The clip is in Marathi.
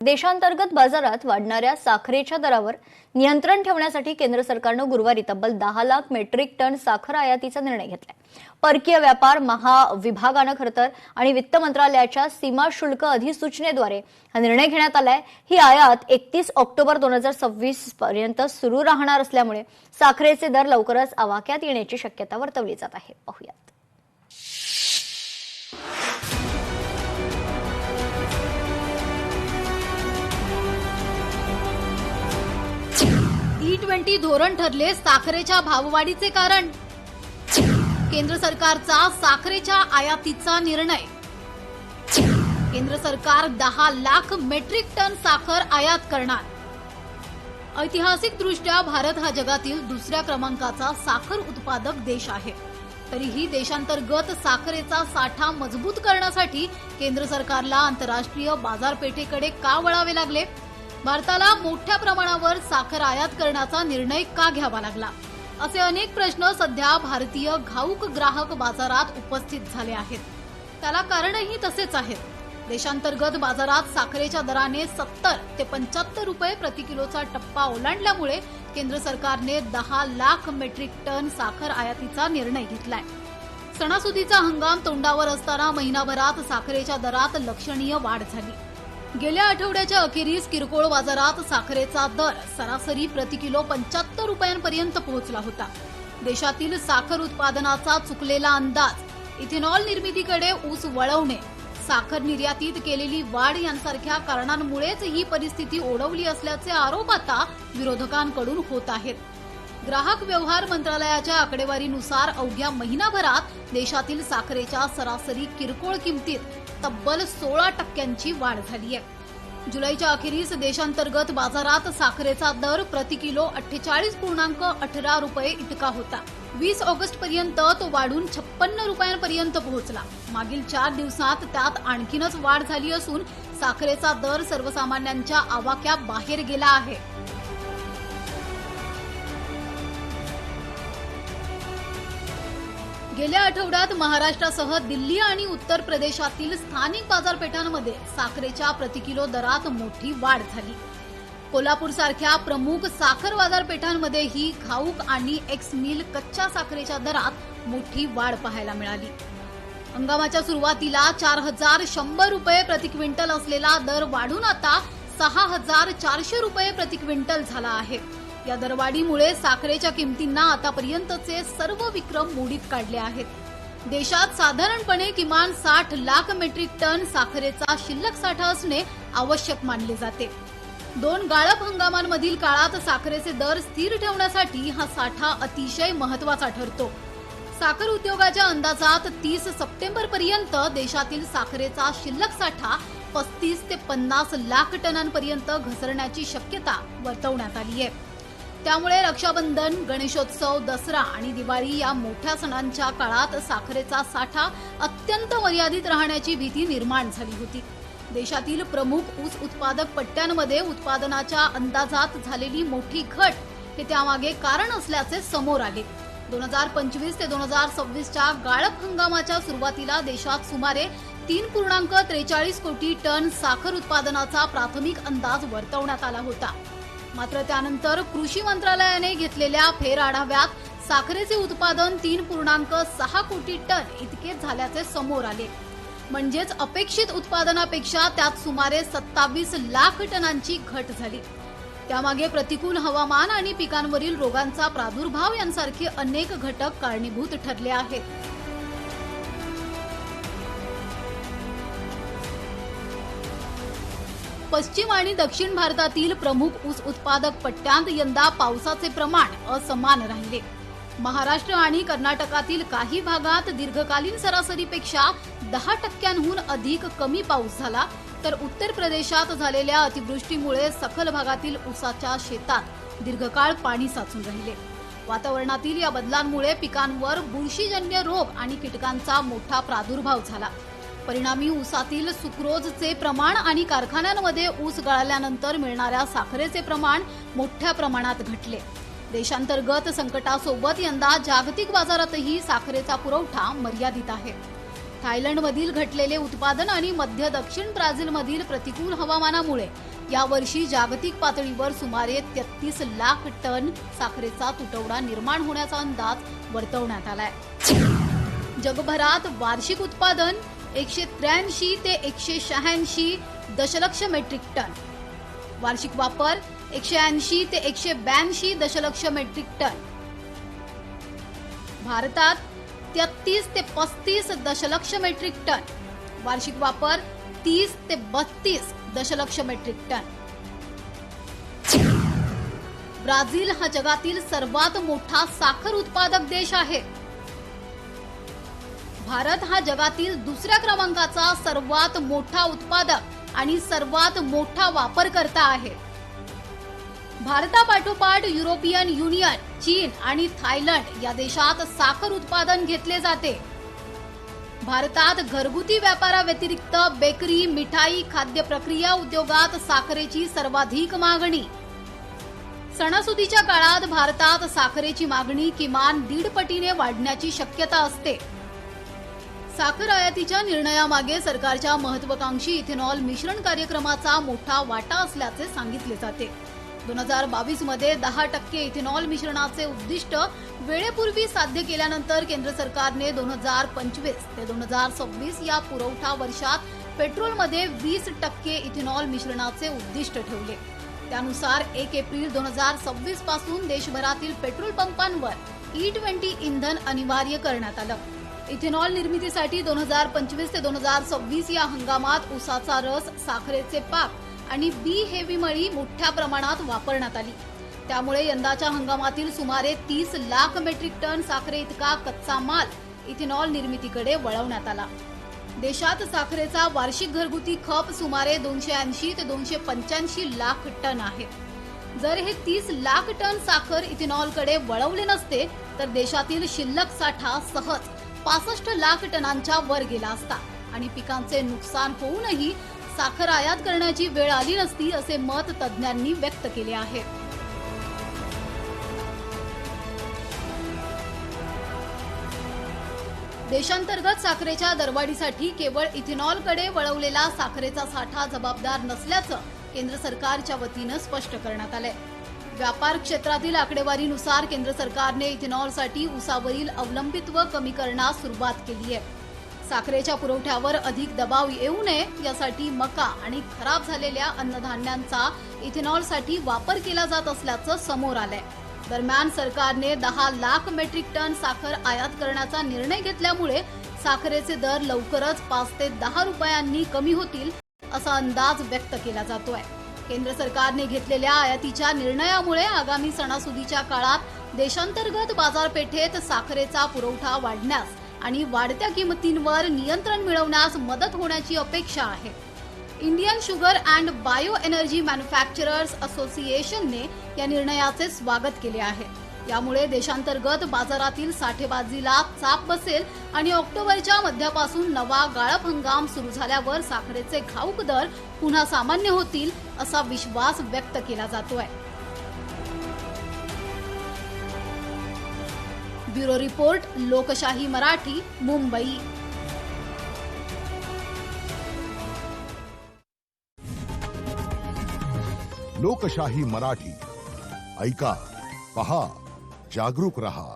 देशांतर्गत बाजारात वाढणाऱ्या साखरेच्या दरावर नियंत्रण ठेवण्यासाठी केंद्र सरकारने गुरुवारी तब्बल 10 लाख मेट्रिक टन साखर आयातीचा निर्णय घेतलाय। परकीय व्यापार महाविभागाने खरतर आणि वित्त मंत्रालयाच्या सीमा शुल्क अधिसूचनेद्वारे हा निर्णय घेण्यात आलाय। ही आयात 31 ऑक्टोबर 2026 पर्यंत सुरू राहणार असल्यामुळे साखरेचे दर लवकरच आवाक्यात येण्याची शक्यता वर्तवली जात आहे। पाहूयात। T20 धोरण ठरले साखरेच्या भाववाढीचे कारण। केंद्र सरकारचा साखरेच्या आयातीचा निर्णय। केंद्र सरकार 10 लाख मेट्रिक टन साखर आयात करणार। ऐतिहासिकदृष्ट्या भारत हा जगातील दुसऱ्या क्रमांकाचा साखर उत्पादक देश आहे। तरीही देशांतर्गत साखरेचा साठा मजबूत करण्यासाठी केंद्र सरकारला आंतरराष्ट्रीय बाजारपेठेकडे का वळावे लागले? भारताला मोठ्या प्रमाणावर साखर आयात करण्याचा निर्णय का घ्यावा लागला? असे अनेक प्रश्न सध्या भारतीय घाऊक ग्राहक बाजारात उपस्थित झाले आहेत। त्याला कारणही तसेच आहेत। देशांतर्गत बाजारात साखरेच्या दराने 70 ते 75 रुपये प्रति किलोचा टप्पा ओलांडल्यामुळे केंद्र सरकारने 10 लाख मेट्रिक टन साखर आयातीचा निर्णय घेतलाय। सणासुदीचा हंगाम तोंडावर असताना महिनाभरात साखरेच्या दरात लक्षणीय वाढ झाली। गेल्या आठवड्याच्या अखेरीस किरकोळ बाजारात साखरेचा दर सरासरी प्रति किलो 75 रुपयांपर्यंत पोहोचला होता। देशातील साखर उत्पादनाचा चुकलेला अंदाज, इथेनॉल निर्मितीकडे ऊस वळवणे, साखर निर्यातीत केलेली वाढ यांसारख्या कारणांमुळेच ही परिस्थिती ओढवली असल्याचे आरोप आता विरोधकांकडून होत आहेत। ग्राहक व्यवहार मंत्रालयाच्या आकडेवारीनुसार अवघ्या महिनाभरात देशातील साखरेच्या सरासरी किरकोळ किमतीत तब्बल 16% वाढ झाली आहे। जुलैच्या अखेरीस देशांतर्गत बाजारात साखरेचा दर प्रति किलो 48.18 रुपये इतका होता। 20 ऑगस्ट पर्यंत तो वाढून 56 रुपयांपर्यंत पोहोचला। मागील 4 दिवसात त्यात आणखीनच वाढ झाली असून साखरेचा दर सर्वसामान्यांच्या आवाक्याबाहेर गेला आहे। गेल्या आठवड्यात महाराष्ट्रासह दिल्ली आणि उत्तर प्रदेशातील स्थानिक बाजारपेठांमध्ये साखरेच्या प्रति किलो दरात मोठी वाढ झाली। कोल्हापूरसारख्या प्रमुख साखर बाजारपेठांमध्येही घाऊक आणि एक्स मिल कच्च्या साखरेच्या दरात मोठी वाढ पाहायला मिळाली। हंगामाच्या सुरुवातीला 4100 रुपये प्रति क्विंटल असलेला दर वाढून आता 6400 रुपये प्रति क्विंटल झाला आहे। या दरवाढीमुळे साखरेच्या किमतींना आतापर्यंतचे सर्व विक्रम मोडीत काढले आहेत। देशात साधारणपणे किमान 60 लाख मेट्रिक टन साखरेचा शिल्लक साठा असणे आवश्यक मानले जाते। 2 गाळप हंगामांमधील काळात साखरेचे दर स्थिर ठेवण्यासाठी हा साठा अतिशय महत्त्वाचा ठरतो। साखर उद्योगाच्या अंदाजात 30 सप्टेंबर पर्यंत देशातील साखरेचा शिल्लक साठा 35 ते 50 लाख टनांपर्यंत घसरण्याची शक्यता वर्तवण्यात आली आहे। त्यामुळे रक्षाबंधन, गणेशोत्सव, दसरा आणि दिवाळी या मोठ्या सणांच्या काळात साखरेचा साठा अत्यंत मर्यादित राहण्याची भीती निर्माण झाली होती। देशातील प्रमुख ऊस उत्पादक पट्ट्यांमध्ये उत्पादनाच्या अंदाजात झालेली मोठी घट हे त्यामागे कारण असल्याचे समोर आले। 2025 ते 2026च्या गाळप हंगामाच्या सुरुवातीला देशात सुमारे 3.43 कोटी टन साखर उत्पादनाचा प्राथमिक अंदाज वर्तवण्यात आला होता। मात्र त्यानंतर कृषी मंत्रालयाने घेतलेल्या फेर आढाव्यात साखरेचे उत्पादन 3.6 कोटी टन इतके झाल्याचे समोर आले। म्हणजेच अपेक्षित उत्पादनापेक्षा त्यात सुमारे 27 लाख टनांची घट झाली। त्यामागे प्रतिकूल हवामान आणि पिकांवरील रोगांचा प्रादुर्भाव यांसारखे अनेक घटक कारणीभूत ठरले आहेत। पश्चिम आणि दक्षिण भारतातील प्रमुख ऊस उत्पादक पट्ट्यांत यंदा पावसाचे प्रमाण असमान राहिले। महाराष्ट्र आणि कर्नाटकातील काही भागात दीर्घकालीन सरासरीपेक्षा 10%हून अधिक कमी पाऊस झाला, तर उत्तर प्रदेशात झालेल्या अतिवृष्टीमुळे सखल भागातील ऊसाच्या शेतात दीर्घकाळ पाणी साचून राहिले। वातावरणातील या बदलांमुळे पिकांवर बुरशीजन्य रोग आणि कीटकांचा मोठा प्रादुर्भाव झाला। परिणामी ऊसातील सुक्रोजचे प्रमाण आणि कारखान्यांमध्ये ऊस गाळल्यानंतर मिळणाऱ्या साखरेचे प्रमाण मोठ्या प्रमाणात घटले। देशांतर्गत संकटासोबत यंदा जागतिक बाजारातही साखरेचा पुरवठा मर्यादित आहे। थायलंडमधील घटलेले उत्पादन आणि मध्य दक्षिण ब्राझीलमधील प्रतिकूल हवामानामुळे यावर्षी जागतिक पातळीवर सुमारे 33 लाख टन साखरेचा तुटवडा निर्माण होण्याचा अंदाज वर्तवण्यात आलाय. जगभरात वार्षिक उत्पादन 183 ते 186 दशलक्ष मेट्रिक टन, वार्षिक वापर 180 ते 182 दशलक्ष मेट्रिक टन. भारतात 33 ते 35 दशलक्ष मेट्रिक टन, वार्षिक वापर 30 ते 32 दशलक्ष मेट्रिक टन. ब्राझील हा जगातील सर्वात मोठा साखर उत्पादक देश आहे. भारत हा जगातील दुसऱ्या क्रमांकाचा सर्वात मोठा उत्पादक आणि सर्वात मोठा वापरकर्ता आहे. भारतापाठोपाठ युरोपियन युनियन, चीन आणि थायलंड या देशात साखर उत्पादन घेतले जाते. भारतात घरगुती व्यापाराव्यतिरिक्त बेकरी, मिठाई, खाद्य प्रक्रिया उद्योगात साखरेची सर्वाधिक मागणी. सणासुदीच्या काळात भारतात साखरेची मागणी किमान 1.5 पटीने वाढण्याची शक्यता असते. साखर आयातीच्या निर्णयामागे सरकारच्या महत्वाकांक्षी इथेनॉल मिश्रण कार्यक्रमाचा मोठा वाटा असल्याचे सांगितले जाते. 2022 मध्ये 10% इथेनॉल मिश्रणाचे उद्दिष्ट वेळेपूर्वी साध्य केल्यानंतर केंद्र सरकारने 2025 ते 2026 या पुरवठा वर्षात पेट्रोलमध्ये 20% इथेनॉल मिश्रणाचे उद्दिष्ट ठेवले. त्यानुसार 1 एप्रिल 2026 पासून देशभरातील पेट्रोल पंपांवर E20 इंधन अनिवार्य करण्यात आलं. इथेनॉल निर्मितीसाठी 2025 ते 2026 या हंगामात ऊसाचा रस, साखरेचे पाक आणि बी हेवी मळी मोठ्या प्रमाणात वापरण्यात आली. त्यामुळे यंदाच्या हंगामातील सुमारे 30 लाख मेट्रिक टन साखरे इतका कच्चा माल इथेनॉल निर्मितीकडे वळवण्यात आला. देशात साखरेचा वार्षिक घरगुती खप सुमारे 280 ते 285 लाख टन आहे. जर हे 30 लाख टन साखर इथेनॉलकडे वळवले नसते तर देशातील शिल्लक साठा सहज 65 लाख टनांच्या वर गेला असता आणि पिकांचे नुकसान होऊनही साखर आयात करण्याची वेळ आली नसती, असे मत तज्ज्ञांनी व्यक्त केले आहे. देशांतर्गत साखरेच्या दरवाढीसाठी केवळ इथेनॉलकडे वळवलेला साखरेचा साठा जबाबदार नसल्याचं केंद्र सरकारच्या वतीनं स्पष्ट करण्यात आलंय. व्यापार क्षेत्रातील आकडेवारीनुसार केंद्र सरकारने इथेनॉलसाठी ऊसावरील अवलंबित्व कमी करण्यास सुरुवात केली आहे. साखरेच्या पुरवठ्यावर अधिक दबाव येऊ नये यासाठी मका आणि खराब झालेल्या अन्नधान्यांचा इथेनॉलसाठी वापर केला जात असल्याचं समोर आलंय. दरम्यान सरकारने 10 लाख मेट्रिक टन साखर आयात करण्याचा निर्णय घेतल्यामुळे साखरेचे दर लवकरच 5 ते 10 रुपयांनी कमी होतील असा अंदाज व्यक्त केला जातोय. केंद्र सरकारने घेतलेल्या आयातीच्या निर्णयामुळे आगामी सणासुदीच्या काळात देशांतर्गत बाजारपेठेत साखरेचा पुरवठा वाढण्यास आणि वाढत्या किमतींवर नियंत्रण मिळवण्यास मदत होण्याची अपेक्षा आहे. Indian sugar and bio energy manufacturers असोसिएशनने या निर्णयाचे स्वागत केले आहे. यामुळे देशांतर्गत बाजारातील साठेबाजीला चाप बसेल आणि ऑक्टोबरच्या मध्यापासून नवा गाळप हंगाम सुरू झाल्यावर साखरेचे घाऊक दर पुन्हा सामान्य होतील असा विश्वास व्यक्त केला जातोय. ब्युरो रिपोर्ट, लोकशाही मराठी, मुंबई. लोकशाही मराठी ऐका, पहा, जागरूक रहा.